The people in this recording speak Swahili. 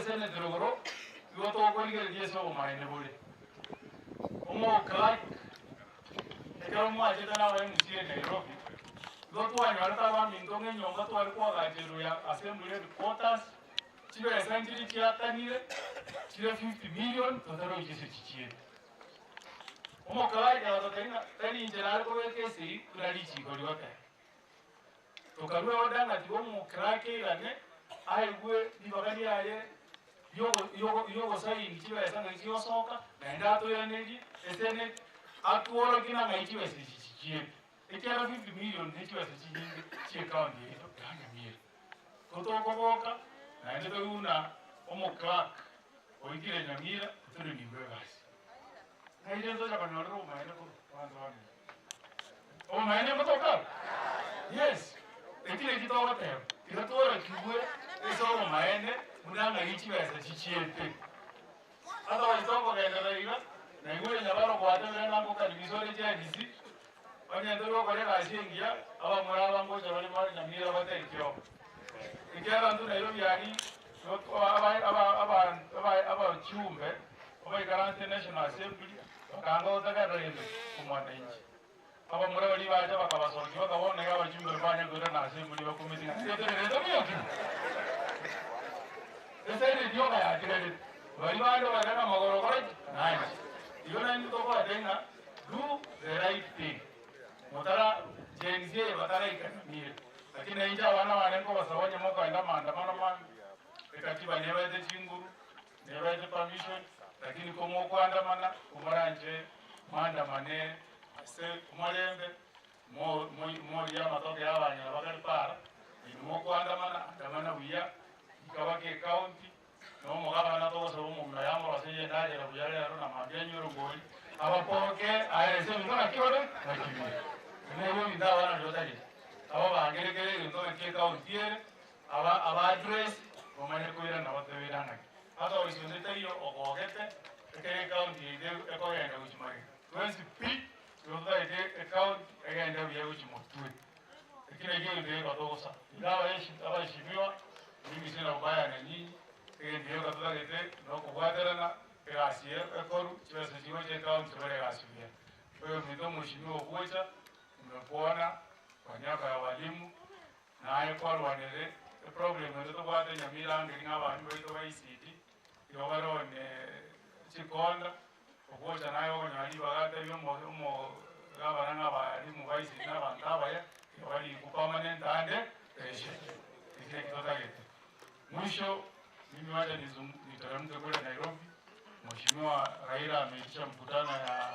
sene drogoro yoto ko ngel jeso o mai ne bole omo Clark ekero mo ajeta na wa musie Nairobi yoto wa nyarata wa mindonge nyonga to alikuwa gajero ya assembly headquarters chibe essentially kiatanire chibe 50 million totoro jese chichie omo Clark ya totena tani injenaro ko kesi kulali chiko liwata tokarwe odanga tiwomo Clark ilane aigwe dibakali aye yogo sai nchiwa esanga nchiwa soka na ndato ya neji esene atuoro kina ngaichiwa sichichie ekera 50 million nchiwa sichichie chie kaunti yeto kanya mire kotoko boka na ndito una omo Clark oikire nyamira tuli niwe basi na ile ndoja kanoro maene ko kwanza o maene motoka yes ekile kitoka teo kitoka kibwe eso maene munanga ichiweza chichiete hata waitongo kaendelea na ngule nyabaro kwa tele nango kalibisore jandisi wanya ndoro kole kashingia aba muraba ngoja bali mari nyamira batekyo ikiara ndu Nairobi yani aba chumbe aba Garante National Assembly bakanga utakarende kumwana inchi aba muraba bali baje bakabasoki bakabone aba chumbe banya gura na assembly bakomiti ndio ndio ese ndio ya kiredi wali bado wadana magorogoro nice yona ndio kwa tena do the right thing mutara jenzie batara ikanamire lakini inja wana wanengo basabonye moko enda maandamano man ekatiba nebaze chinguru nebaze permission lakini komo kuandamana kumaranje maandamane ase kumalembe mo ya matoke abanya bakari para mo kuandamana andamana wiya ikabake county no mugaba na to so mu mayamo baseye ndaje la buyale aro na magenyo rugoli abapoke aese ngona kiode nakibi nebo ndawa na jotali aba bangerekere ndo ke county aba address omane kuira na batewira ngaki hata wisonde tayo ogogete ke county de ekoyenda uchimari wensi pi yoda ide account egenda biya uchimotwe ekine gyo ide batosa ndawa yeshi aba shimiwa mimi sina ubaya na nyinyi ndio katoka kete no kubaterana gracias ekoru chese chiwe che kaunti bale gasubia kwa hiyo ndio mheshimiwa kuacha mmekuona kwa niaba ya walimu na ayekwaru wanele problem ndio kwate nyamira nginga bantu beto baisiti yo barone chikonda kuacha nayo nyali bagate yo mo gabaranga balimu baisiti na bantaba ya bali kupermanent ande peshe kile kitoka kete mwisho mimi wacha niteremke kule Nairobi. Mheshimiwa Raila ameitisha mkutano ya